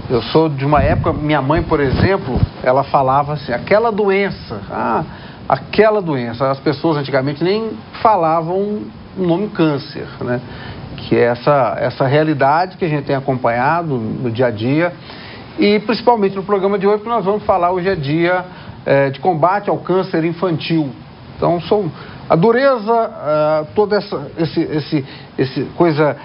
Eu sou de uma época, minha mãe, por exemplo, ela falava assim, aquela doença, aquela doença. As pessoas antigamente nem falavam o nome câncer, né? Que é essa realidade que a gente tem acompanhado no dia a dia. E principalmente no programa de hoje, que nós vamos falar hoje é dia de combate ao câncer infantil. Então, a dureza, toda essa coisa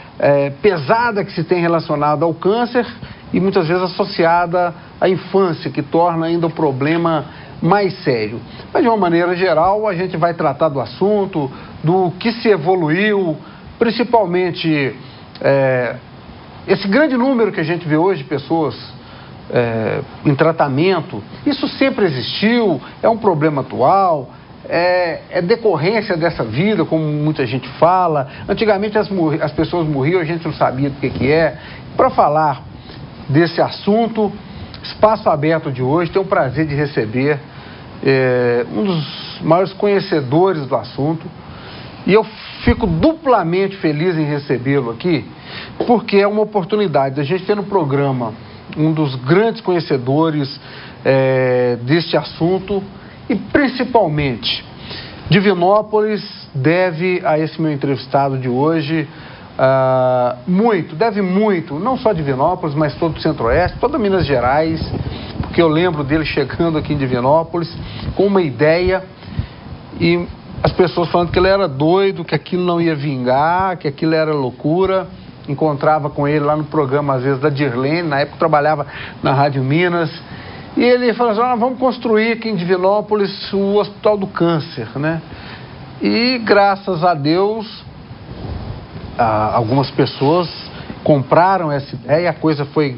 pesada que se tem relacionada ao câncer e muitas vezes associada à infância, que torna ainda o problema mais sério. Mas de uma maneira geral, a gente vai tratar do assunto, do que se evoluiu, principalmente esse grande número que a gente vê hoje de pessoas em tratamento. Isso sempre existiu, é um problema atual. É decorrência dessa vida, como muita gente fala. Antigamente as pessoas morriam, a gente não sabia do que é. Para falar desse assunto, Espaço Aberto de hoje, tenho o prazer de receber um dos maiores conhecedores do assunto. E eu fico duplamente feliz em recebê-lo aqui, porque é uma oportunidade da gente ter no programa um dos grandes conhecedores deste assunto. E principalmente, Divinópolis deve a esse meu entrevistado de hoje deve muito, não só Divinópolis, mas todo o Centro-Oeste, toda Minas Gerais, porque eu lembro dele chegando aqui em Divinópolis com uma ideia e as pessoas falando que ele era doido, que aquilo não ia vingar, que aquilo era loucura. Encontrava com ele lá no programa, às vezes, da Dirlene, na época eu trabalhava na Rádio Minas. E ele falou assim, vamos construir aqui em Divinópolis o Hospital do Câncer, né? E graças a Deus, algumas pessoas compraram essa ideia, a coisa foi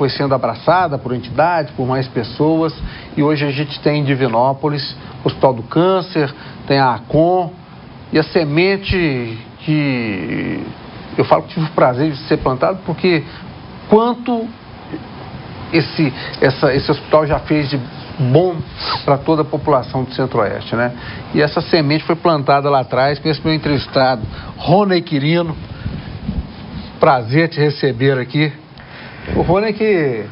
sendo abraçada por entidades, por mais pessoas, e hoje a gente tem em Divinópolis o Hospital do Câncer, tem a ACOM, e a semente que eu falo que tive o prazer de ser plantado, porque quanto esse hospital já fez de bom para toda a população do Centro-Oeste, né? E essa semente foi plantada lá atrás com esse meu entrevistado, Rony Quirino. Prazer te receber aqui. O Rony que...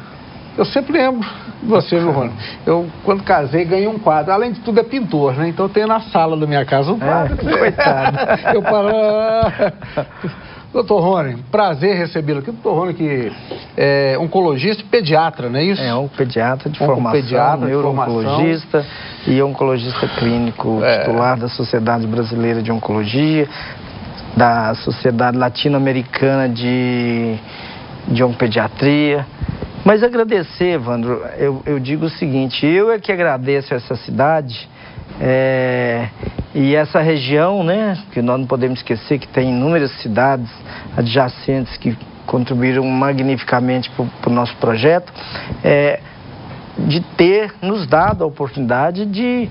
Eu sempre lembro de você, viu, Rony? Eu, quando casei, ganhei um quadro. Além de tudo, é pintor, né? Então, eu tenho na sala da minha casa um quadro. Coitado. Eu paro... Doutor Rony, prazer recebê-lo aqui. Doutor Rony, que é oncologista e pediatra, não é isso? É um pediatra de formação, neuro-oncologista e oncologista clínico titular da Sociedade Brasileira de Oncologia, da Sociedade Latino-Americana de Oncopediatria. Mas agradecer, Evandro, eu digo o seguinte, eu é que agradeço essa cidade e essa região, né, que nós não podemos esquecer que tem inúmeras cidades adjacentes que contribuíram magnificamente para o nosso projeto, de ter nos dado a oportunidade de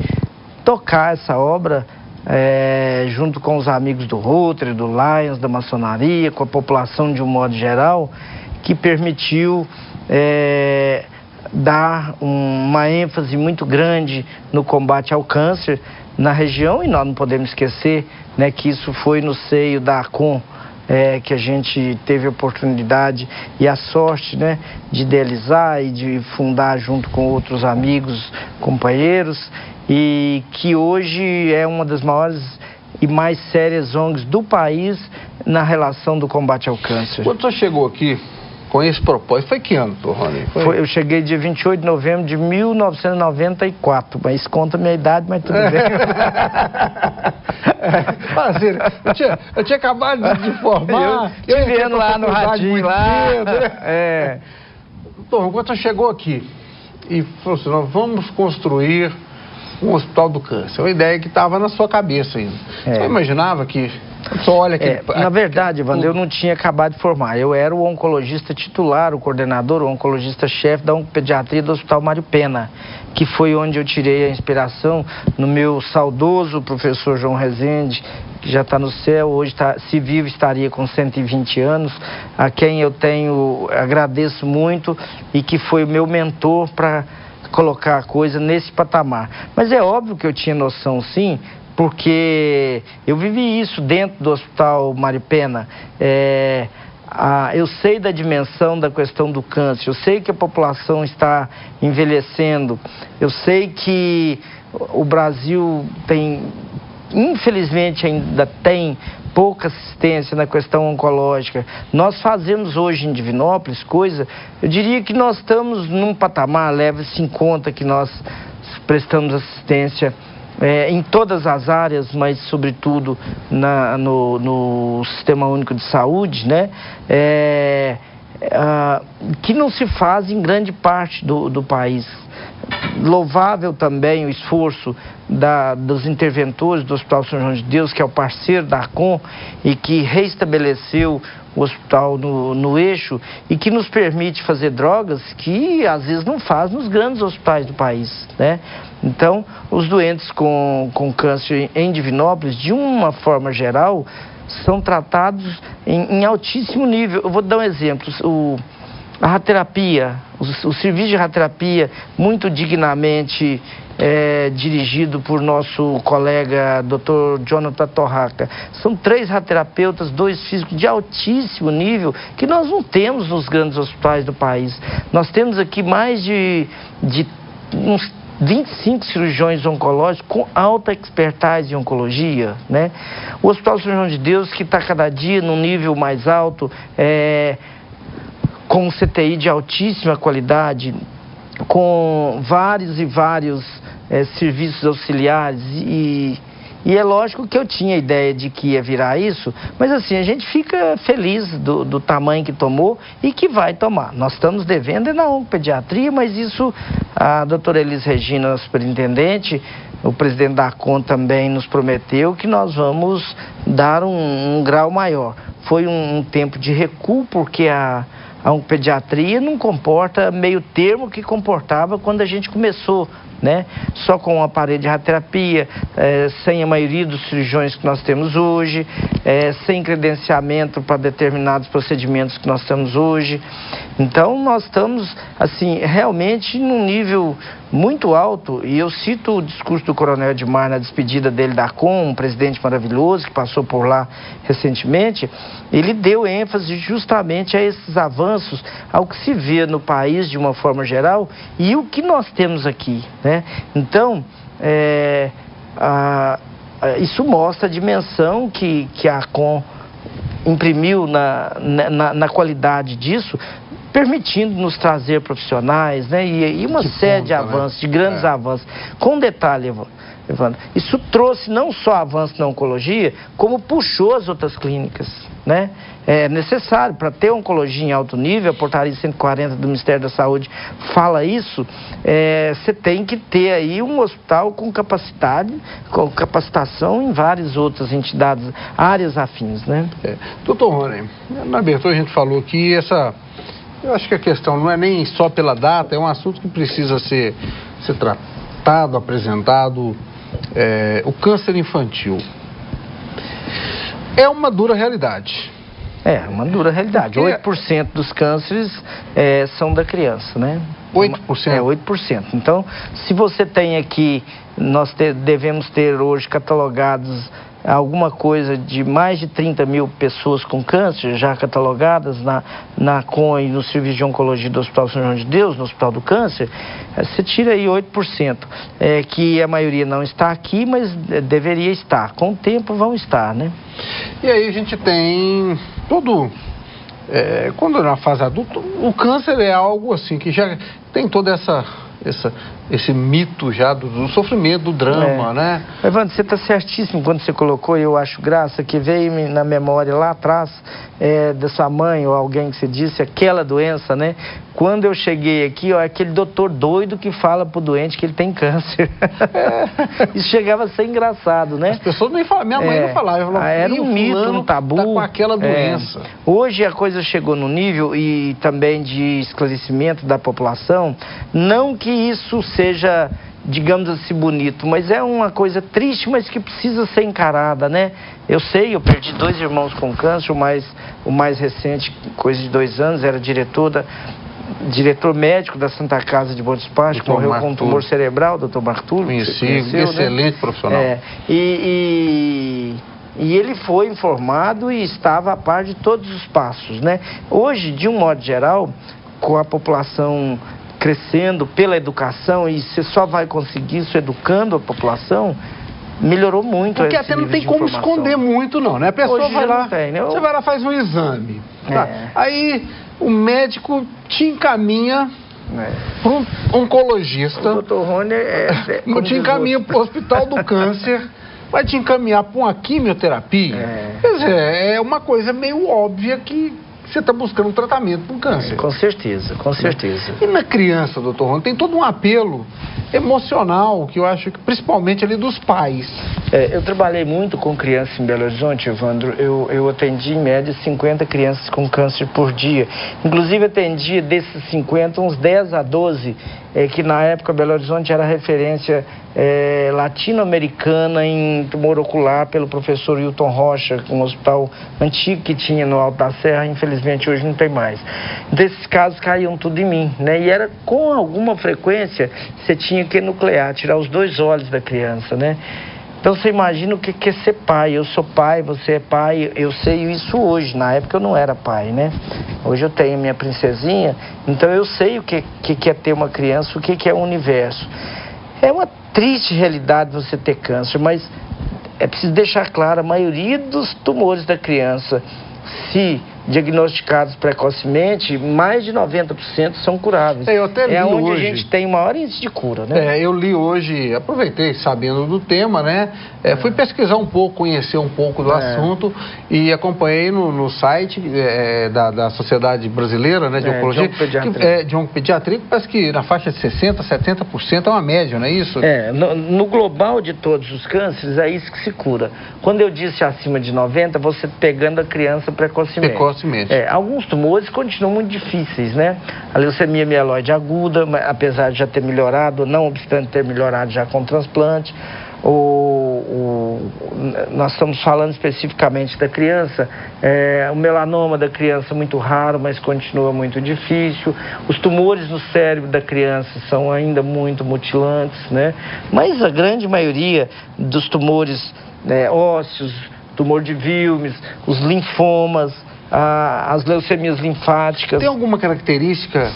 tocar essa obra junto com os amigos do Rotary, do Lions, da maçonaria, com a população de um modo geral, que permitiu dar uma ênfase muito grande no combate ao câncer na região, e nós não podemos esquecer, né, que isso foi no seio da ACOM que a gente teve a oportunidade e a sorte, né, de idealizar e de fundar junto com outros amigos, companheiros, e que hoje é uma das maiores e mais sérias ONGs do país na relação do combate ao câncer. Quando você chegou aqui com esse propósito, foi que ano, doutor Rony? Eu cheguei dia 28 de novembro de 1994, mas conta a minha idade, mas tudo bem. Prazer, eu tinha acabado de formar. Eu vendo lá no radinho, lá. Doutor, quando você chegou aqui e falou assim, nós vamos construir um hospital do câncer, uma ideia que estava na sua cabeça ainda. Você imaginava que... Só olha aqui. Na verdade, Evandro, eu não tinha acabado de formar. Eu era o oncologista titular, o coordenador, o oncologista-chefe da oncopediatria do Hospital Mário Pena, que foi onde eu tirei a inspiração no meu saudoso professor João Rezende, que já está no céu, hoje se vivo estaria com 120 anos, a quem eu agradeço muito e que foi o meu mentor para colocar a coisa nesse patamar. Mas é óbvio que eu tinha noção, sim, porque eu vivi isso dentro do Hospital Mário Pena. eu sei da dimensão da questão do câncer, eu sei que a população está envelhecendo, eu sei que o Brasil infelizmente ainda tem pouca assistência na questão oncológica. Nós fazemos hoje em Divinópolis eu diria que nós estamos num patamar, leve-se em conta que nós prestamos assistência em todas as áreas, mas sobretudo no Sistema Único de Saúde, né? Que não se faz em grande parte do país. Louvável também o esforço dos interventores do Hospital São João de Deus, que é o parceiro da ARCOM e que reestabeleceu o hospital no eixo e que nos permite fazer drogas que às vezes não faz nos grandes hospitais do país, né? Então, os doentes com câncer em Divinópolis, de uma forma geral, são tratados em altíssimo nível. Eu vou dar um exemplo. A radioterapia, o serviço de radioterapia, muito dignamente dirigido por nosso colega Dr. Jonathan Torraca. São 3 radioterapeutas, 2 físicos de altíssimo nível, que nós não temos nos grandes hospitais do país. Nós temos aqui mais de uns 25 cirurgiões oncológicos com alta expertise em oncologia, né? O Hospital São João de Deus, que está cada dia num nível mais alto, com um CTI de altíssima qualidade, com vários serviços auxiliares e é lógico que eu tinha a ideia de que ia virar isso, mas assim, a gente fica feliz do tamanho que tomou e que vai tomar. Nós estamos devendo na oncopediatria, mas isso a doutora Elis Regina, a superintendente, o presidente da ARCOM também nos prometeu que nós vamos dar um grau maior. Foi um tempo de recuo, porque a oncopediatria não comporta meio termo que comportava quando a gente começou, né? Só com um aparelho de radioterapia, sem a maioria dos cirurgiões que nós temos hoje, sem credenciamento para determinados procedimentos que nós temos hoje. Então, nós estamos, assim, realmente num nível muito alto, e eu cito o discurso do Coronel Edmar na despedida dele da ARCOM, um presidente maravilhoso que passou por lá recentemente. Ele deu ênfase justamente a esses avanços, ao que se vê no país de uma forma geral e o que nós temos aqui, né? Então, isso mostra a dimensão que a ARCOM imprimiu na qualidade disso, permitindo nos trazer profissionais, né? E uma série de avanços, de grandes avanços. Com um detalhe, Evandro, isso trouxe não só avanço na oncologia, como puxou as outras clínicas, né? É necessário, para ter oncologia em alto nível, a portaria 140 do Ministério da Saúde fala isso, você tem que ter aí um hospital com capacitação em várias outras entidades, áreas afins, né? Doutor Rony, na abertura a gente falou que eu acho que a questão não é nem só pela data, é um assunto que precisa ser tratado, apresentado. O câncer infantil é uma dura realidade. É uma dura realidade. 8% dos cânceres são da criança, né? 8%? 8%. Então, se você tem aqui, nós devemos ter hoje catalogados alguma coisa de mais de 30 mil pessoas com câncer já catalogadas na ARCOM e no Serviço de Oncologia do Hospital São João de Deus, no Hospital do Câncer, você tira aí 8%, que a maioria não está aqui, mas deveria estar. Com o tempo vão estar, né? E aí a gente tem quando na fase adulta, o câncer é algo assim que já tem toda esse mito já do sofrimento, do drama, né? Evandro, você está certíssimo quando você colocou, e eu acho graça, que veio na memória lá atrás da sua mãe ou alguém que você disse, aquela doença, né? Quando eu cheguei aqui, é aquele doutor doido que fala pro doente que ele tem câncer. Isso chegava a ser engraçado, né? As pessoas nem falavam, minha mãe não falava. Eu falava, era um mito, um tabu. Tá com aquela doença. Hoje a coisa chegou no nível e também de esclarecimento da população, não que isso seja, digamos assim, bonito, mas é uma coisa triste, mas que precisa ser encarada, né? Eu sei, eu perdi 2 irmãos com câncer, o mais recente, coisa de 2 anos, era diretor médico da Santa Casa de Boa Esparta, que morreu com um tumor cerebral, doutor Martúlio. Conheci, excelente profissional. E ele foi informado e estava a par de todos os passos, né? Hoje, de um modo geral, com a população crescendo pela educação, e você só vai conseguir isso educando a população, melhorou muito. Porque até não tem como esconder muito, não, né? A pessoa Hoje vai lá, tem, né? Você vai lá, faz um exame, tá? Aí o médico te encaminha para um oncologista. O Dr. Rony não te encaminha para o Hospital do Câncer, vai te encaminhar para uma quimioterapia. Quer dizer, é uma coisa meio óbvia que você está buscando um tratamento para o câncer. Com certeza, com certeza. E na criança, doutor Rony, tem todo um apelo emocional, que eu acho que principalmente ali dos pais. Eu trabalhei muito com crianças em Belo Horizonte, Evandro. Eu atendi em média 50 crianças com câncer por dia. Inclusive atendia desses 50, uns 10 a 12, que na época Belo Horizonte era referência latino-americana em tumor ocular pelo professor Hilton Rocha, um hospital antigo que tinha no Alto da Serra, infelizmente hoje não tem mais. Desses casos caíam tudo em mim, né? E era com alguma frequência, você tinha que enuclear, tirar os 2 olhos da criança, né? Então você imagina o que é ser pai. Eu sou pai, você é pai, eu sei isso hoje. Na época eu não era pai, né? Hoje eu tenho minha princesinha, então eu sei o que é ter uma criança, o que é o universo. É uma triste realidade você ter câncer, mas é preciso deixar claro, a maioria dos tumores da criança, se diagnosticados precocemente, mais de 90% são curáveis. Eu até li onde hoje, a gente tem maior índice de cura, né? Eu li hoje, aproveitei sabendo do tema, né? Fui pesquisar um pouco, conhecer um pouco do assunto e acompanhei no site da Sociedade Brasileira, né, de Oncologia, de Oncopediatria, que parece que na faixa de 60%, 70% é uma média, não é isso? No global de todos os cânceres, é isso que se cura. Quando eu disse acima de 90%, você pegando a criança precocemente. Alguns tumores continuam muito difíceis, né? A leucemia mieloide aguda, apesar de já ter melhorado, não obstante ter melhorado já com transplante. Nós estamos falando especificamente da criança, o melanoma da criança é muito raro, mas continua muito difícil. Os tumores no cérebro da criança são ainda muito mutilantes, né? Mas a grande maioria dos tumores ósseos, tumor de Wilms, os linfomas, as leucemias linfáticas. Tem alguma característica,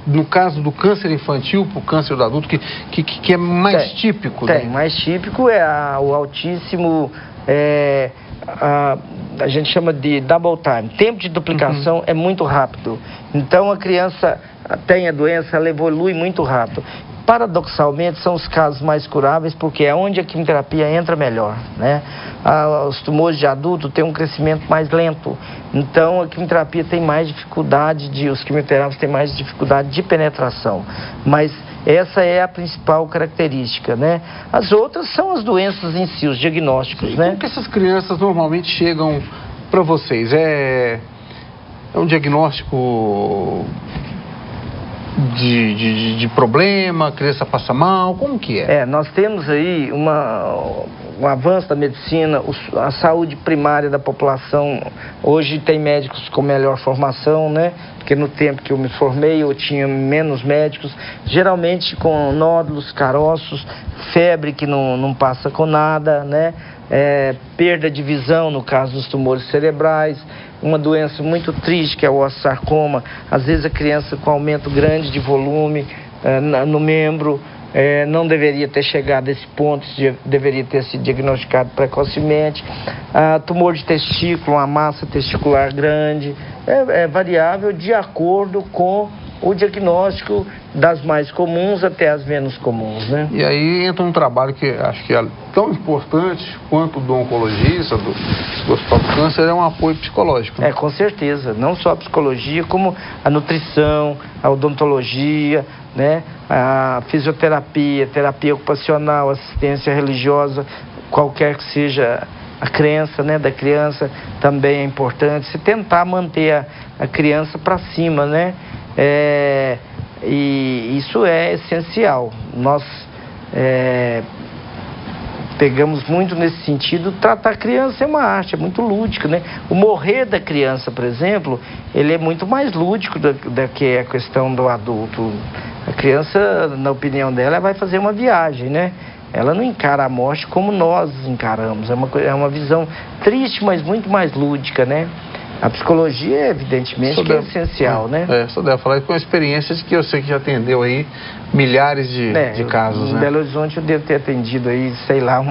no caso do câncer infantil para o câncer do adulto, que é mais típico? Tem, mais típico é o altíssimo, a gente chama de double time. Tempo de duplicação é muito rápido. Então a criança tem a doença, ela evolui muito rápido. Paradoxalmente, são os casos mais curáveis, porque é onde a quimioterapia entra melhor, né? Os tumores de adulto têm um crescimento mais lento, então a quimioterapia tem mais dificuldade, os quimioterápicos têm mais dificuldade de penetração, mas essa é a principal característica, né? As outras são as doenças em si, os diagnósticos, né? Como que essas crianças normalmente chegam para vocês? É um diagnóstico de problema, a criança passa mal, como que é? Nós temos aí um avanço da medicina, a saúde primária da população. Hoje tem médicos com melhor formação, né? Porque no tempo que eu me formei eu tinha menos médicos, geralmente com nódulos, caroços, febre que não passa com nada, né? Perda de visão no caso dos tumores cerebrais, uma doença muito triste que é o osteosarcoma, às vezes a criança com aumento grande de volume no membro, não deveria ter chegado a esse ponto, deveria ter sido diagnosticado precocemente. Tumor de testículo, uma massa testicular grande, é variável de acordo com o diagnóstico, das mais comuns até as menos comuns, né? E aí entra um trabalho que acho que é tão importante quanto o do oncologista, do Hospital do Câncer, é um apoio psicológico. Né? Com certeza. Não só a psicologia, como a nutrição, a odontologia, né? A fisioterapia, terapia ocupacional, assistência religiosa, qualquer que seja a crença, né, da criança, também é importante. Se tentar manter a criança para cima, né? E isso é essencial. Nós pegamos muito nesse sentido. Tratar a criança é uma arte, é muito lúdico, né? O morrer da criança, por exemplo, ele é muito mais lúdico do que a questão do adulto. A criança, na opinião dela, vai fazer uma viagem, né? ela não encara a morte como nós encaramos. É uma visão triste, mas muito mais lúdica, né? A psicologia, evidentemente, é essencial, né? Só deve falar com a experiência de que eu sei que já atendeu aí milhares de casos, né? Em Belo Horizonte eu devo ter atendido aí, sei lá,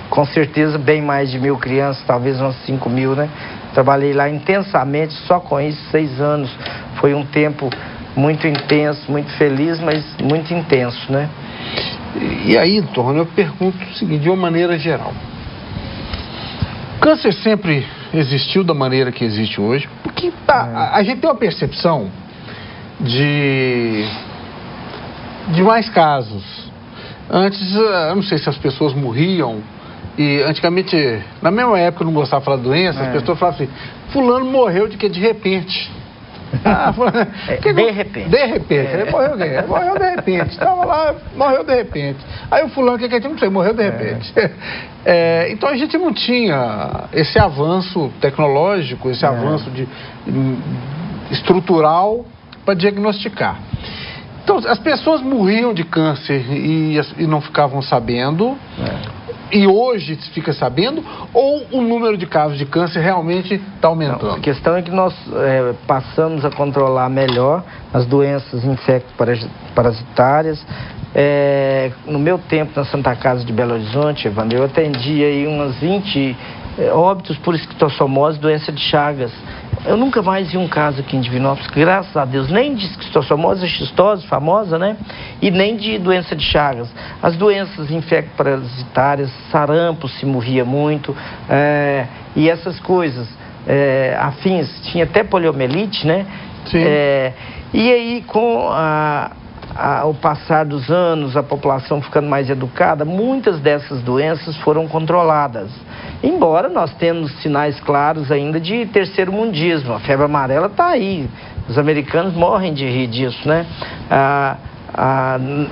com certeza bem mais de 1.000 crianças, talvez umas 5.000, né? Trabalhei lá intensamente, só com isso, 6 anos. Foi um tempo muito intenso, muito feliz, mas muito intenso, né? E aí, Antônio, eu pergunto o seguinte, de uma maneira geral. O câncer sempre existiu da maneira que existe hoje? Porque a gente tem uma percepção de mais casos. Antes, eu não sei se as pessoas morriam, e antigamente, na mesma época eu não gostava de falar doença, as pessoas falavam assim, fulano morreu de quê? De repente. De repente. De repente. Ele morreu de repente. Estava lá, morreu de repente. Aí o fulano, que a gente não sei, morreu de repente. Então a gente não tinha esse avanço tecnológico, esse avanço estrutural para diagnosticar. Então as pessoas morriam de câncer e não ficavam sabendo. E hoje se fica sabendo, ou o número de casos de câncer realmente está aumentando? Não, a questão é que nós passamos a controlar melhor as doenças infecto-parasitárias. No meu tempo na Santa Casa de Belo Horizonte, Evandro, eu atendi aí umas 20 óbitos por esquistossomose, doença de Chagas. Eu nunca mais vi um caso aqui em Divinópolis, graças a Deus, nem de esquistossomose, xistose famosa, né? E nem de doença de Chagas. As doenças infecto-parasitárias, sarampo se morria muito, e essas coisas afins, tinha até poliomielite, né? Sim. E aí, com o passar dos anos, a população ficando mais educada, muitas dessas doenças foram controladas. Embora nós temos sinais claros ainda de terceiro mundismo. A febre amarela está aí. Os americanos morrem de rir disso, né? A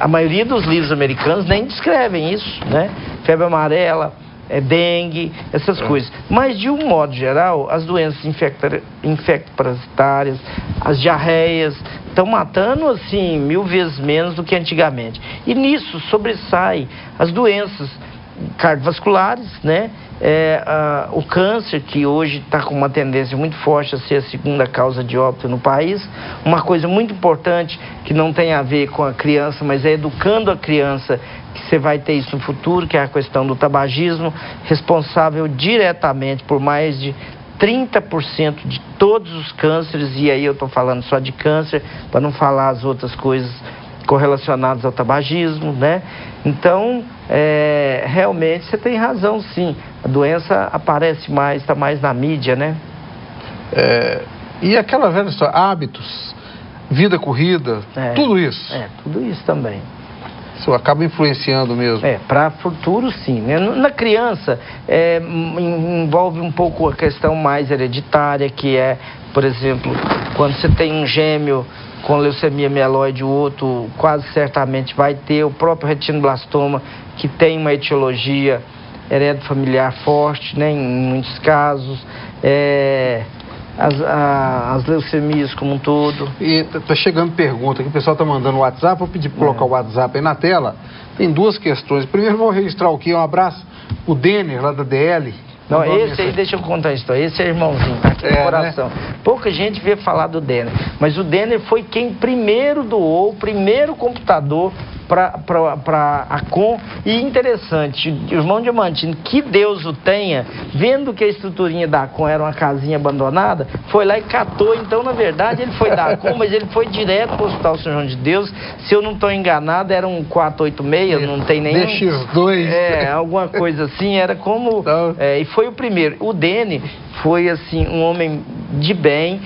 maioria dos livros americanos nem descrevem isso, né? Febre amarela, dengue, essas coisas. Mas, de um modo geral, as doenças infecto-parasitárias, as diarreias, estão matando, assim, 1000 vezes menos do que antigamente. E nisso sobressai as doenças cardiovasculares, né? O câncer, que hoje está com uma tendência muito forte a ser a segunda causa de óbito no país. Uma coisa muito importante, que não tem a ver com a criança, mas é educando a criança, que você vai ter isso no futuro, que é a questão do tabagismo, responsável diretamente por mais de 30% de todos os cânceres, e aí eu estou falando só de câncer, para não falar as outras coisas correlacionadas ao tabagismo, né? Então, realmente você tem razão, sim. A doença aparece mais, está mais na mídia, né? E aquela velha história, hábitos, vida corrida, tudo isso. Tudo isso também. Isso acaba influenciando mesmo. Para futuro, sim, né? Na criança, envolve um pouco a questão mais hereditária, que é, por exemplo, quando você tem um gêmeo com leucemia mieloide, o outro quase certamente vai ter o próprio retinoblastoma, que tem uma etiologia heredofamiliar forte, né, em muitos casos, as leucemias como um todo. E tá chegando pergunta aqui, o pessoal tá mandando o WhatsApp, vou pedir para colocar o WhatsApp aí na tela. Tem 2 questões. Primeiro, vou registrar aqui, um abraço pro Denner, lá da DL. Não, esse aí, deixa eu contar a história. Esse é irmãozinho, tá aqui no coração. Né? Pouca gente vê falar do Denner, mas o Denner foi quem primeiro doou o primeiro computador para a Com. E interessante, irmão Diamantino, que Deus o tenha, vendo que a estruturinha da Com era uma casinha abandonada, foi lá e catou. Então, na verdade, ele foi da Com, mas ele foi direto para o Hospital São João de Deus. Se eu não estou enganado, era um 486, não tem nenhum... DX2. Alguma coisa assim, era como... e foi o primeiro. O Dene foi, assim, um homem de bem,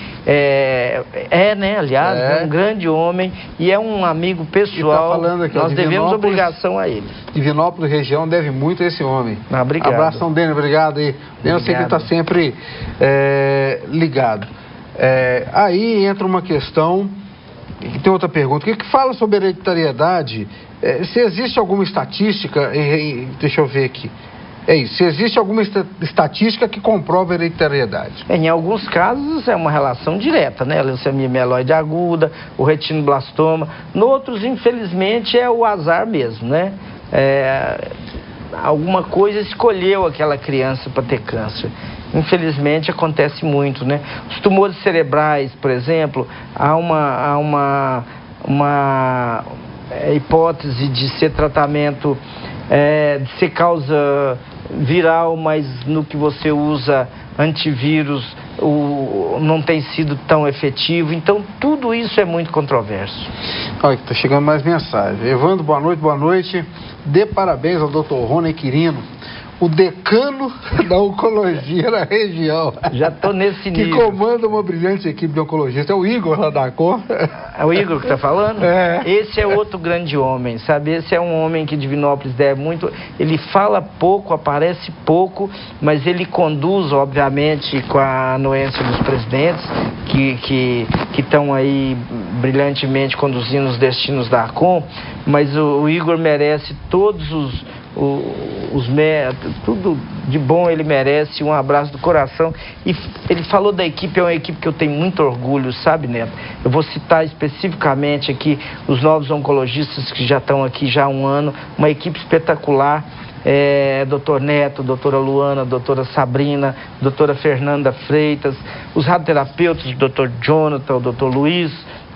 né, aliás, um grande homem, e é um amigo pessoal. Tá falando aqui, nós devemos obrigação a ele. Divinópolis região deve muito a esse homem. Obrigado. Abração, Dene, obrigado aí. Eu sei que ele está sempre ligado. Aí entra uma questão, e tem outra pergunta, que fala sobre hereditariedade, se existe alguma estatística, deixa eu ver aqui, se existe alguma estatística que comprova a hereditariedade? Em alguns casos é uma relação direta, né? A leucemia mieloide aguda, o retinoblastoma. Noutros, infelizmente, é o azar mesmo, né? alguma coisa escolheu aquela criança para ter câncer. Infelizmente acontece muito, né? Os tumores cerebrais, por exemplo, há uma hipótese de ser tratamento, de ser causa viral, mas no que você usa antivírus não tem sido tão efetivo. Então tudo isso é muito controverso. Olha, está chegando mais mensagem. Evandro, boa noite, boa noite. Dê parabéns ao Dr. Rony Quirino, o decano da oncologia na região. Já estou nesse nível. Que comanda uma brilhante equipe de oncologistas. É o Igor lá da Cor. É o Igor que está falando? É. Esse é outro grande homem, sabe? Esse é um homem que Divinópolis deve muito. Ele fala pouco, aparece pouco, mas ele conduz, obviamente, com a anuência dos presidentes, que estão aí brilhantemente conduzindo os destinos da ARCOM, mas o Igor merece todos tudo de bom ele merece, um abraço do coração. E ele falou da equipe, é uma equipe que eu tenho muito orgulho, sabe, Neto? Eu vou citar especificamente aqui os novos oncologistas que já estão aqui já há um ano, uma equipe espetacular. Doutor Neto, doutora Luana, doutora Sabrina, doutora Fernanda Freitas, os radioterapeutas, o doutor Jonathan, o doutor Luiz,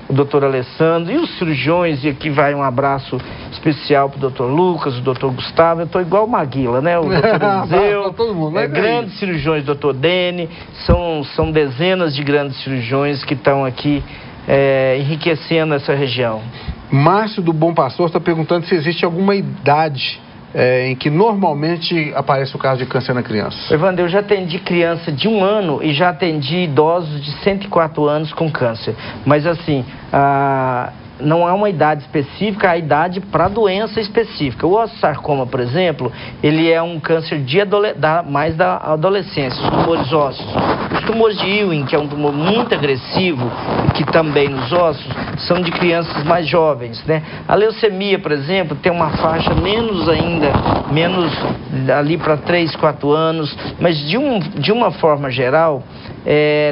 o doutor Alessandro e os cirurgiões, e aqui vai um abraço especial para o doutor Lucas, o doutor Gustavo. Eu estou igual o Maguila, né? O doutor Eliseu, todo mundo, grandes cirurgiões, doutor Dene, são dezenas de grandes cirurgiões que estão aqui enriquecendo essa região. Márcio do Bom Pastor está perguntando se existe alguma idade em que normalmente aparece o caso de câncer na criança. Evandro, eu já atendi criança de 1 ano e já atendi idosos de 104 anos com câncer. Mas assim, não há uma idade específica, há idade para doença específica. O osteosarcoma, por exemplo, ele é um câncer mais da adolescência, os tumores ósseos. Os tumores de Ewing, que é um tumor muito agressivo, que também nos ossos, são de crianças mais jovens, né? A leucemia, por exemplo, tem uma faixa menos ali para 3, 4 anos, mas de uma forma geral,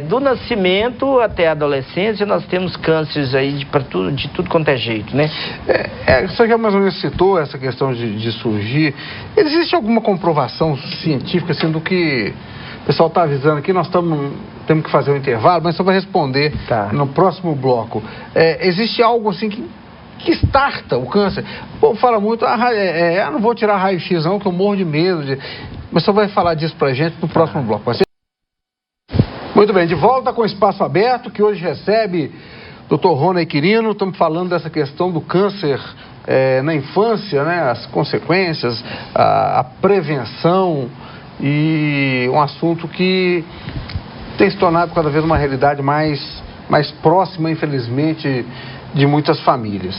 do nascimento até a adolescência, nós temos cânceres aí de tudo quanto é jeito, né? Você já mais ou menos citou essa questão de surgir. Existe alguma comprovação científica, assim, do que o pessoal está avisando aqui? Nós temos que fazer um intervalo, mas só vai responder no próximo bloco. Existe algo assim que starta o câncer? O povo fala muito, não vou tirar raio-x não, que eu morro de medo. Mas só vai falar disso pra gente no próximo bloco. Vai ser... Muito bem, de volta com o Espaço Aberto, que hoje recebe Dr. Rony Quirino. Estamos falando dessa questão do câncer na infância, né? As consequências, a prevenção, e um assunto que tem se tornado cada vez uma realidade mais próxima, infelizmente, de muitas famílias.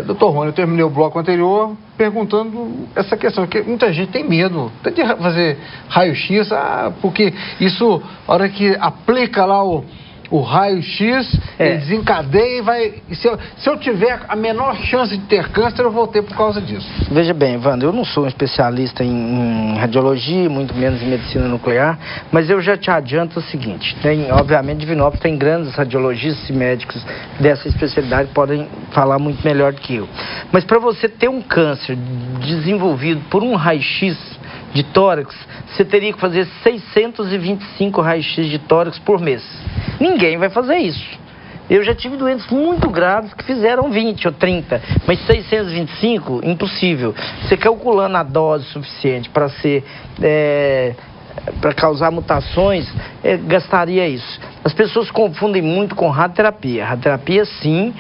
Dr. Rony, eu terminei o bloco anterior perguntando essa questão, que muita gente tem medo de fazer raio-x, porque isso, a hora que aplica lá o raio-x, ele desencadeia e vai... Se eu tiver a menor chance de ter câncer, eu vou ter por causa disso. Veja bem, Wanda, eu não sou um especialista em radiologia, muito menos em medicina nuclear, mas eu já te adianto o seguinte: obviamente, Divinópolis tem grandes radiologistas e médicos dessa especialidade que podem falar muito melhor do que eu. Mas para você ter um câncer desenvolvido por um raio-x de tórax, você teria que fazer 625 raios-x de tórax por mês. Ninguém vai fazer isso. Eu já tive doentes muito graves que fizeram 20 ou 30, mas 625, impossível. Você calculando a dose suficiente para causar mutações, gastaria isso. As pessoas confundem muito com radioterapia. Radioterapia, sim,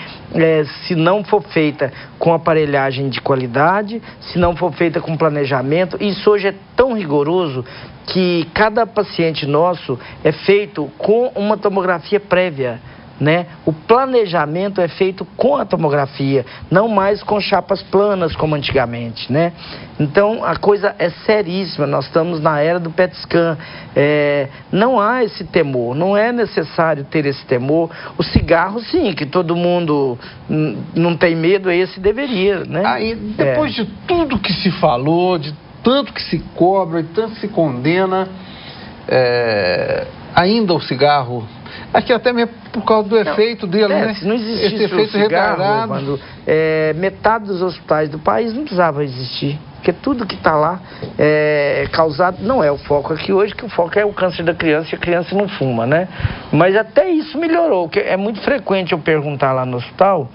se não for feita com aparelhagem de qualidade, se não for feita com planejamento, isso hoje é tão rigoroso que cada paciente nosso é feito com uma tomografia prévia, né? O planejamento é feito com a tomografia, não mais com chapas planas como antigamente, né? Então a coisa é seríssima. Nós estamos na era do PET scan. Não há esse temor, não é necessário ter esse temor. O cigarro, sim, que todo mundo não tem medo, esse deveria, né? Aí, depois de tudo que se falou, de tanto que se cobra, de tanto que se condena, ainda o cigarro Acho que até mesmo por causa do efeito dele, né? Se não existisse esse efeito o cigarro, retardado... metade dos hospitais do país não precisava existir. Porque tudo que está lá é causado, não é o foco aqui hoje, que o foco é o câncer da criança e a criança não fuma, né? Mas até isso melhorou, porque é muito frequente eu perguntar lá no hospital,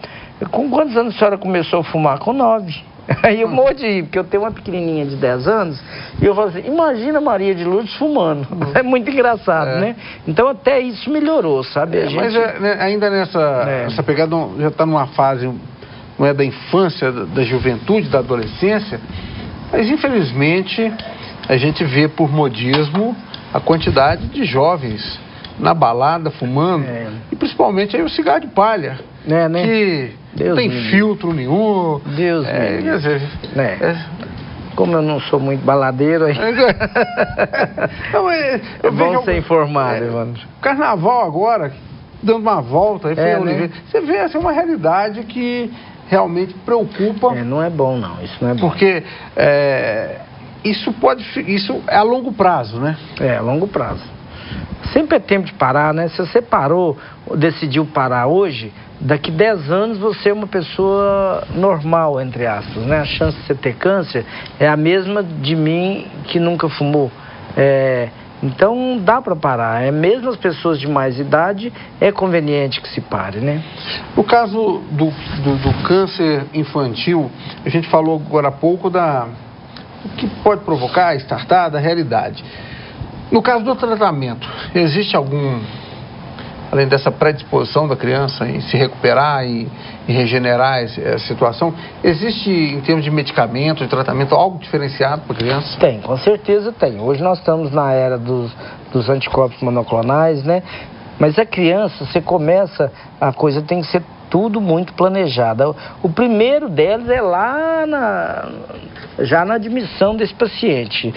com quantos anos a senhora começou a fumar? Com 9. Aí eu morro de rir, porque eu tenho uma pequenininha de 10 anos, e eu falo assim, imagina Maria de Lourdes fumando. É muito engraçado, né? Então até isso melhorou, sabe? Mas ainda nessa pegada, já está numa fase, não é da infância, da juventude, da adolescência, mas infelizmente a gente vê por modismo a quantidade de jovens na balada fumando, e principalmente aí o cigarro de palha, que Deus não tem filtro nenhum. Deus Como eu não sou muito baladeiro, aí... é bom ser informado, Evandro. Carnaval agora, dando uma volta, aí você vê essa é uma realidade que realmente preocupa. Não é bom, não. Isso não é bom. Porque isso é a longo prazo, né? A longo prazo. Sempre é tempo de parar, né? Se você decidiu parar hoje, daqui 10 anos você é uma pessoa normal, entre aspas, né? A chance de você ter câncer é a mesma de mim que nunca fumou. Então dá para parar. Mesmo as pessoas de mais idade, é conveniente que se pare, né? No caso do câncer infantil, a gente falou agora há pouco do que pode provocar, startar, da realidade. No caso do tratamento, existe algum, além dessa predisposição da criança em se recuperar e regenerar essa situação, existe, em termos de medicamento, de tratamento, algo diferenciado para a criança? Tem, com certeza tem. Hoje nós estamos na era dos anticorpos monoclonais, né? Mas a criança, a coisa tem que ser tudo muito planejada. O primeiro deles é lá já na admissão desse paciente.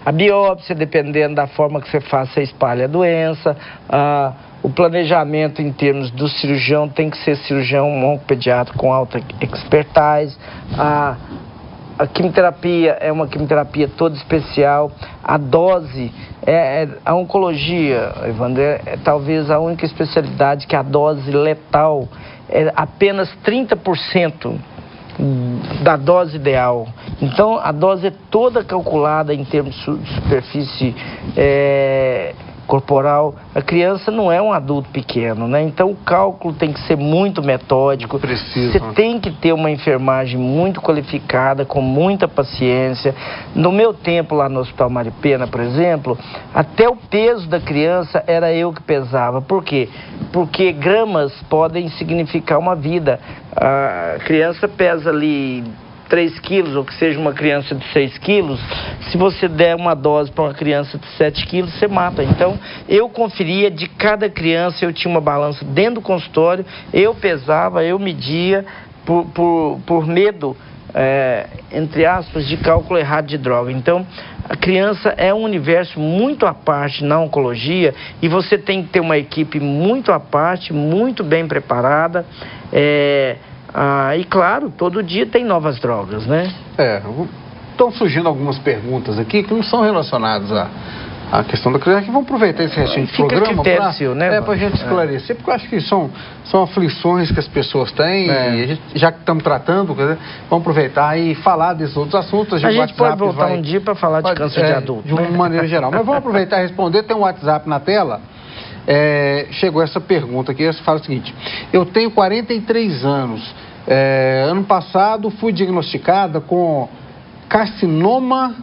A biópsia, dependendo da forma que você faça, você espalha a doença. O planejamento em termos do cirurgião tem que ser cirurgião oncopediatra com alta expertise. A quimioterapia é uma quimioterapia toda especial. A dose, a oncologia, Evandro, é talvez a única especialidade que a dose letal é apenas 30% da dose ideal. Então, a dose é toda calculada em termos de superfície corporal. A criança não é um adulto pequeno, né? Então o cálculo tem que ser muito metódico. Você tem que ter uma enfermagem muito qualificada, com muita paciência. No meu tempo lá no Hospital Mário Pena, por exemplo, até o peso da criança era eu que pesava. Por quê? Porque gramas podem significar uma vida. A criança pesa ali 3 quilos, ou que seja uma criança de 6 quilos, se você der uma dose para uma criança de 7 quilos, você mata. Então, eu conferia de cada criança, eu tinha uma balança dentro do consultório, eu pesava, eu media, por medo, entre aspas, de cálculo errado de droga. Então, a criança é um universo muito à parte na oncologia, e você tem que ter uma equipe muito à parte, muito bem preparada, e claro, todo dia tem novas drogas, né? Estão surgindo algumas perguntas aqui que não são relacionadas à questão da criança, que vão aproveitar esse recente programa para a gente esclarecer, porque eu acho que são aflições que as pessoas têm, e a gente, já que estamos tratando, vamos aproveitar e falar desses outros assuntos. A gente pode voltar um dia para falar de câncer de adulto. De uma maneira geral. Mas vamos aproveitar e responder. Tem um WhatsApp na tela. Chegou essa pergunta aqui, fala o seguinte: eu tenho 43 anos, ano passado fui diagnosticada com carcinoma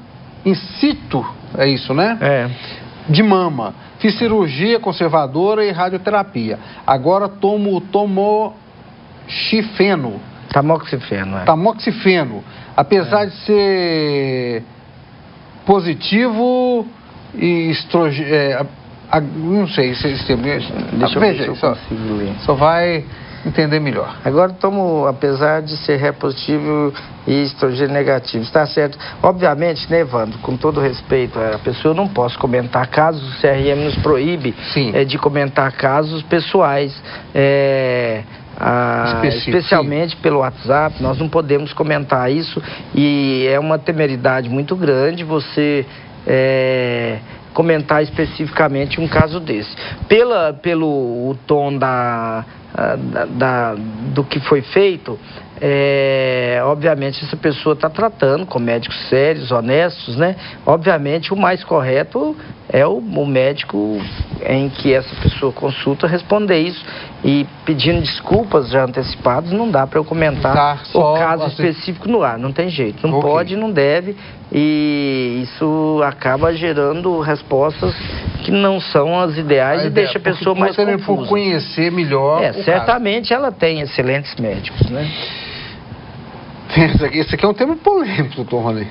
in situ, é isso, né? De mama. Fiz cirurgia conservadora e radioterapia. Agora tomo tamoxifeno. Tamoxifeno. Apesar de ser positivo e estrogênio... não sei se deixa eu ver se eu consigo ler. Só vai entender melhor. Agora tomo, apesar de ser repositivo e estrogênio negativo, está certo? Obviamente, né, Evandro, com todo respeito à pessoa, eu não posso comentar casos, o CRM nos proíbe de comentar casos pessoais, especialmente pelo WhatsApp. Nós não podemos comentar isso, e é uma temeridade muito grande você comentar especificamente um caso desse. Pelo tom do que foi feito, obviamente essa pessoa está tratando com médicos sérios, honestos, né? Obviamente o mais correto é o médico em que essa pessoa consulta responder isso, e pedindo desculpas já antecipadas, não dá para eu comentar o caso específico no ar, não tem jeito, não pode, não deve, e isso acaba gerando respostas que não são as ideais e deixa a pessoa mais confusa. Por conhecer melhor certamente ela tem excelentes médicos, né? Esse aqui é um tema polêmico, doutor Rony.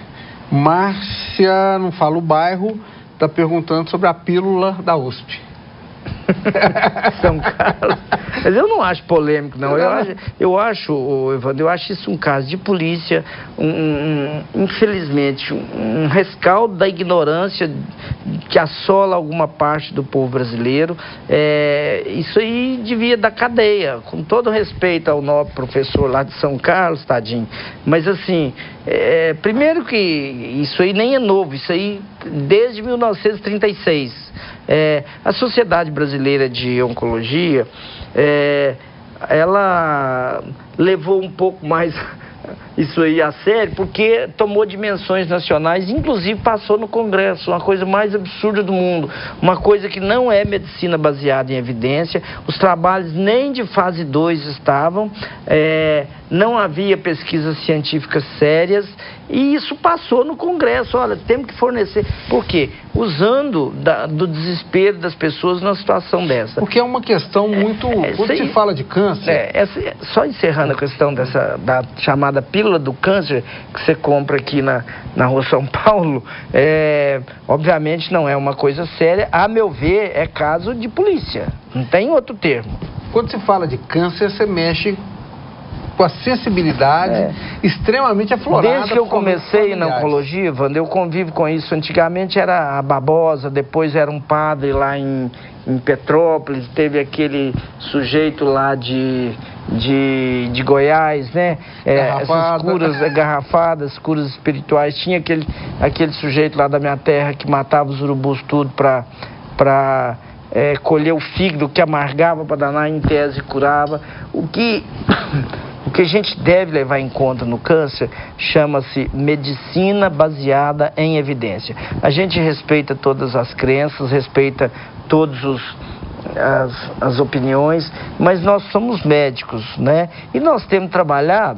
Márcia, não fala o bairro, está perguntando sobre a pílula da USP. São Carlos. Mas eu não acho polêmico, não. Eu acho, Evandro, eu acho isso um caso de polícia, infelizmente, um rescaldo da ignorância que assola alguma parte do povo brasileiro. Isso aí devia dar cadeia, com todo respeito ao nobre professor lá de São Carlos, tadinho. Mas assim, primeiro que isso aí nem é novo, isso aí desde 1936. A Sociedade Brasileira de Oncologia, ela levou um pouco mais isso aí a sério, porque tomou dimensões nacionais, inclusive passou no Congresso, uma coisa mais absurda do mundo, uma coisa que não é medicina baseada em evidência, os trabalhos nem de fase 2 estavam, não havia pesquisas científicas sérias, e isso passou no Congresso. Olha, temos que fornecer. Por quê? Usando do desespero das pessoas numa situação dessa. Porque é uma questão muito... Quando se fala de câncer... Só encerrando a questão da chamada pílula do câncer, que você compra aqui na Rua São Paulo, obviamente não é uma coisa séria. A meu ver, é caso de polícia. Não tem outro termo. Quando se fala de câncer, você mexe com a sensibilidade extremamente aflorada. Desde que eu comecei na oncologia, Wanda, eu convivo com isso. Antigamente era a Babosa, depois era um padre lá em Petrópolis, teve aquele sujeito lá de Goiás, né? Essas curas garrafadas, curas espirituais. Tinha aquele sujeito lá da minha terra que matava os urubus tudo para colher o fígado, que amargava para danar, em tese curava. O que a gente deve levar em conta no câncer chama-se medicina baseada em evidência. A gente respeita todas as crenças, respeita todas as opiniões, mas nós somos médicos, né? E nós temos que trabalhar,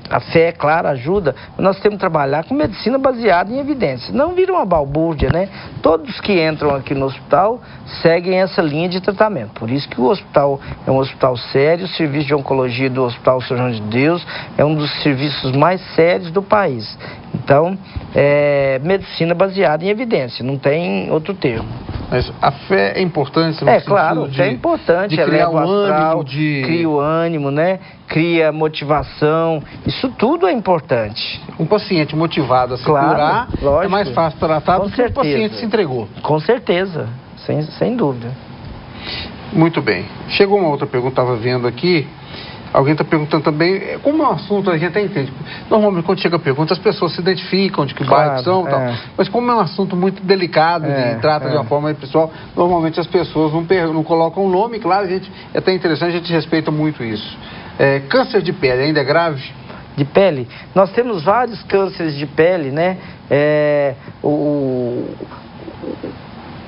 a fé, claro, ajuda, mas nós temos que trabalhar com medicina baseada em evidência. Não vira uma balbúrdia, né? Todos que entram aqui no hospital seguem essa linha de tratamento. Por isso que o hospital é um hospital sério, o serviço de oncologia do Hospital São João de Deus é um dos serviços mais sérios do país. Então, medicina baseada em evidência, não tem outro termo. Mas a fé é importante? Claro, a fé é importante, de criar o ânimo, cria o ânimo, né? Cria motivação, isso tudo é importante. Um paciente motivado a se curar, lógico, é mais fácil tratar do que o paciente se entregou. Com certeza, sem dúvida. Muito bem. Chegou uma outra pergunta, estava vendo aqui. Alguém está perguntando também, como é um assunto, a gente até entende. Normalmente, quando chega a pergunta, as pessoas se identificam de que bairro são e tal. Mas como é um assunto muito delicado e trata de uma forma pessoal, normalmente as pessoas não colocam o nome, claro, é até interessante, a gente respeita muito isso. Câncer de pele ainda é grave? De pele? Nós temos vários cânceres de pele, né?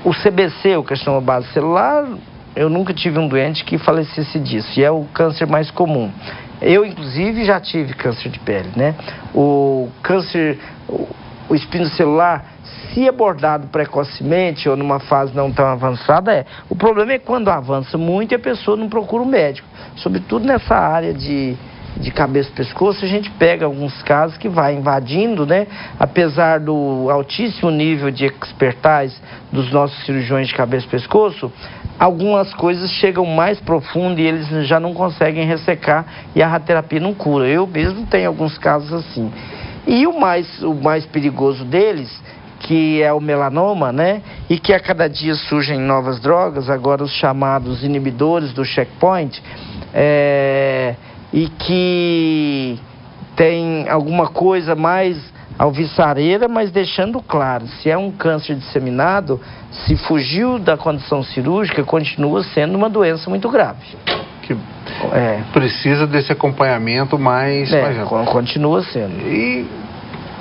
O CBC, o carcinoma base celular, eu nunca tive um doente que falecesse disso, e é o câncer mais comum. Eu, inclusive, já tive câncer de pele, né? O câncer, o espinocelular, se abordado precocemente ou numa fase não tão avançada, o problema é quando avança muito e a pessoa não procura um médico. Sobretudo nessa área de cabeça e pescoço, a gente pega alguns casos que vai invadindo, né? Apesar do altíssimo nível de expertise dos nossos cirurgiões de cabeça e pescoço, algumas coisas chegam mais profundo e eles já não conseguem ressecar e a radioterapia não cura. Eu mesmo tenho alguns casos assim. E o mais perigoso deles, que é o melanoma, né? E que a cada dia surgem novas drogas, agora os chamados inibidores do checkpoint, e que tem alguma coisa mais alvissareira, mas deixando claro, se é um câncer disseminado, se fugiu da condição cirúrgica, continua sendo uma doença muito grave. Que precisa desse acompanhamento mais... Continua sendo. E,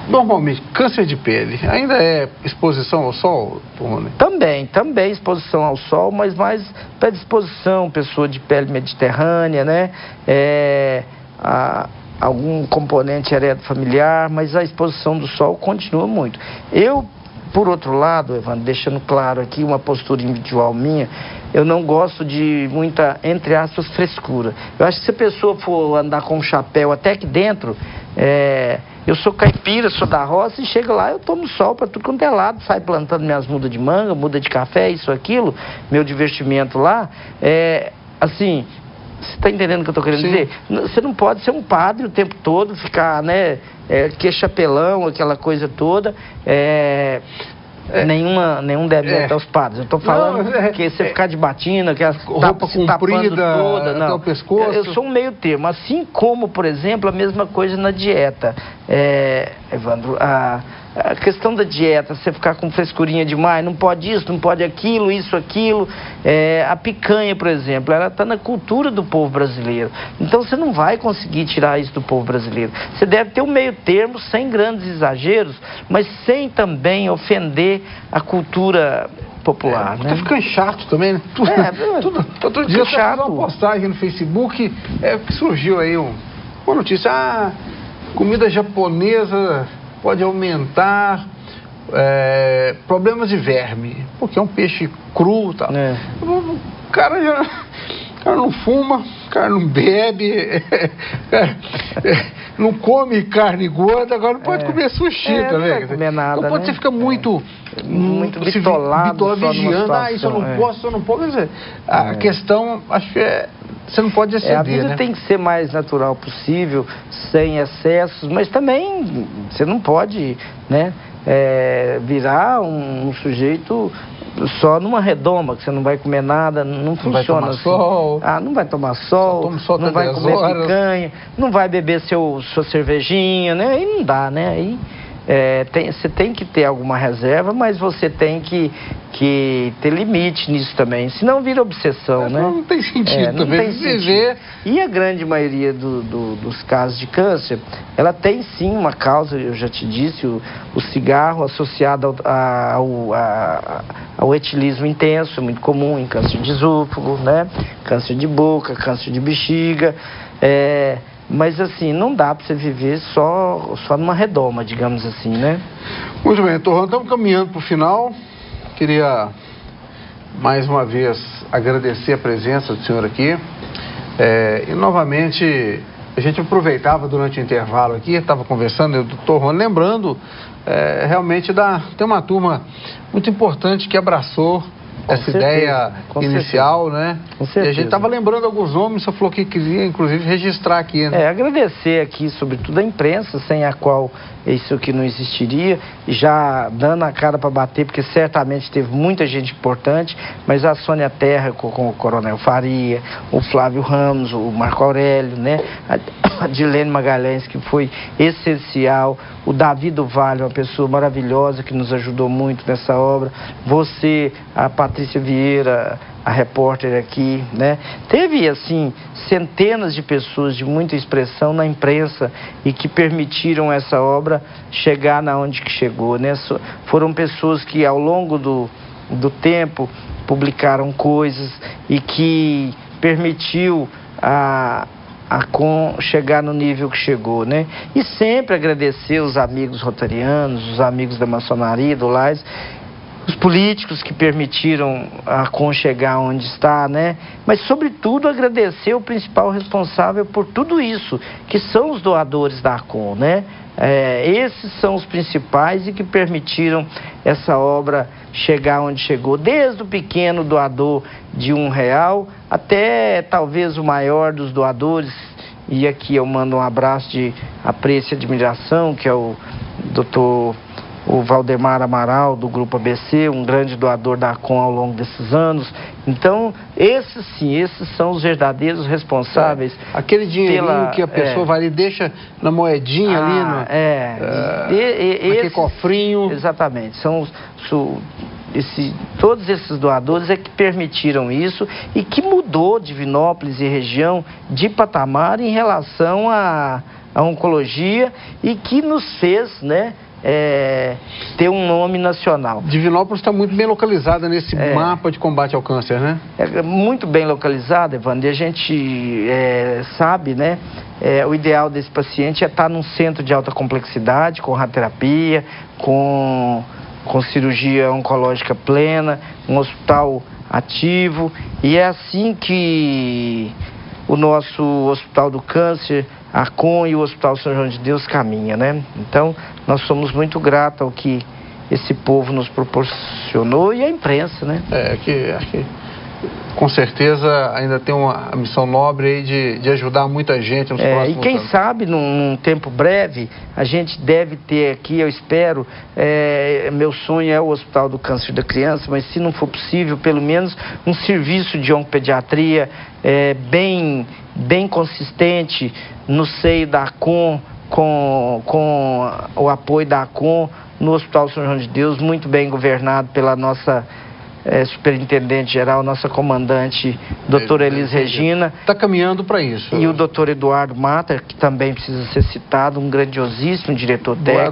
normalmente, câncer de pele, ainda é exposição ao sol, Rony? Também exposição ao sol, mas mais predisposição, pessoa de pele mediterrânea, né? Algum componente heredofamiliar, mas a exposição do sol continua muito. Eu, por outro lado, Evandro, deixando claro aqui uma postura individual minha, eu não gosto de muita, entre aspas, frescura. Eu acho que se a pessoa for andar com um chapéu até aqui dentro, eu sou caipira, sou da roça, e chego lá, eu tomo sol para tudo quanto é lado, saio plantando minhas mudas de manga, muda de café, isso, aquilo, meu divertimento lá, assim... Você está entendendo o que eu estou querendo dizer? Você não pode ser um padre o tempo todo, ficar, né, queixapelão, aquela coisa toda, nenhum débito aos padres. Eu estou falando que você ficar de batina, que roupa comprida toda, não. Até o pescoço. Eu sou um meio termo, assim como, por exemplo, a mesma coisa na dieta. Evandro, a questão da dieta, você ficar com frescurinha demais, não pode isso, não pode aquilo, isso, aquilo. A picanha, por exemplo, ela está na cultura do povo brasileiro. Então você não vai conseguir tirar isso do povo brasileiro. Você deve ter um meio termo, sem grandes exageros, mas sem também ofender a cultura popular, né? Tá ficando chato também, né? Outro dia eu fiz uma postagem no Facebook, que surgiu aí uma notícia, comida japonesa pode aumentar problemas de verme, porque é um peixe cru e tal. O cara não fuma, o cara não bebe, não come carne gorda, agora não pode comer sushi também. Não vai comer nada, não pode, você fica muito bitolado, vigiando, isso eu não posso, eu não posso. Quer dizer, a questão, acho que você não pode exceder, a vida tem que ser mais natural possível, sem excessos, mas também você não pode, né, virar um sujeito só numa redoma, que você não vai comer nada, não funciona assim. Sol. Não vai tomar sol, não vai comer picanha, não vai beber sua cervejinha, né? Aí não dá, né? Aí você tem que ter alguma reserva, mas você tem que ter limite nisso também, senão vira obsessão, né? Não tem sentido também viver. E a grande maioria dos casos de câncer, ela tem sim uma causa, eu já te disse, o cigarro associado ao etilismo intenso, é muito comum em câncer de esôfago, né? Câncer de boca, câncer de bexiga, mas assim, não dá para você viver só numa redoma, digamos assim, né? Muito bem, Torrão, estamos caminhando para o final. Queria, mais uma vez, agradecer a presença do senhor aqui. E, novamente, a gente aproveitava durante o intervalo aqui, estava conversando, eu, doutor Rony, lembrando, realmente, tem uma turma muito importante que abraçou essa ideia inicial, né? Com certeza. E a gente estava lembrando alguns nomes, você falou que queria, inclusive, registrar aqui, né? Agradecer aqui, sobretudo, a imprensa, sem a qual isso aqui não existiria, já dando a cara para bater, porque certamente teve muita gente importante, mas a Sônia Terra com o Coronel Faria, o Flávio Ramos, o Marco Aurélio, né? A Dilene Magalhães, que foi essencial, o Davi do Vale, uma pessoa maravilhosa que nos ajudou muito nessa obra, você, a Patrícia Vieira, a repórter aqui, né? Teve, assim, centenas de pessoas de muita expressão na imprensa e que permitiram essa obra chegar na onde que chegou, né? Foram pessoas que, ao longo do tempo, publicaram coisas e que permitiu chegar no nível que chegou, né? E sempre agradecer os amigos rotarianos, os amigos da maçonaria, do Lais, os políticos que permitiram a Arcon chegar onde está, né? Mas, sobretudo, agradecer o principal responsável por tudo isso, que são os doadores da Arcon, né? Esses são os principais e que permitiram essa obra chegar onde chegou, desde o pequeno doador de R$1 até talvez o maior dos doadores, e aqui eu mando um abraço de apreço e admiração, que é o doutor o Valdemar Amaral, do Grupo ABC, um grande doador da ACOM ao longo desses anos. Então, esses são os verdadeiros responsáveis. Aquele dinheirinho que a pessoa vai e deixa na moedinha ali, naquele cofrinho. Exatamente, todos esses doadores é que permitiram isso e que mudou Divinópolis e região de patamar em relação à oncologia e que nos fez, né, ter um nome nacional. Divinópolis está muito bem localizada nesse mapa de combate ao câncer, né? É muito bem localizada, Evandro, e a gente sabe, né, o ideal desse paciente é estar num centro de alta complexidade, com radioterapia, com cirurgia oncológica plena, um hospital ativo, e é assim que o nosso Hospital do Câncer, a ACOM e o Hospital São João de Deus caminha, né? Então, nós somos muito gratos ao que esse povo nos proporcionou e a imprensa, né? Com certeza ainda tem uma missão nobre aí de ajudar muita gente nos próximos e quem anos. sabe num tempo breve a gente deve ter aqui, eu espero, meu sonho é o Hospital do Câncer da Criança, mas se não for possível, pelo menos um serviço de oncopediatria bem consistente no seio da ACOM, com o apoio da ACOM no Hospital São João de Deus, muito bem governado pela nossa superintendente-geral, nossa comandante, doutora Elis Regina. Está caminhando para isso. E o doutor Eduardo Mata, que também precisa ser citado, um grandiosíssimo diretor técnico.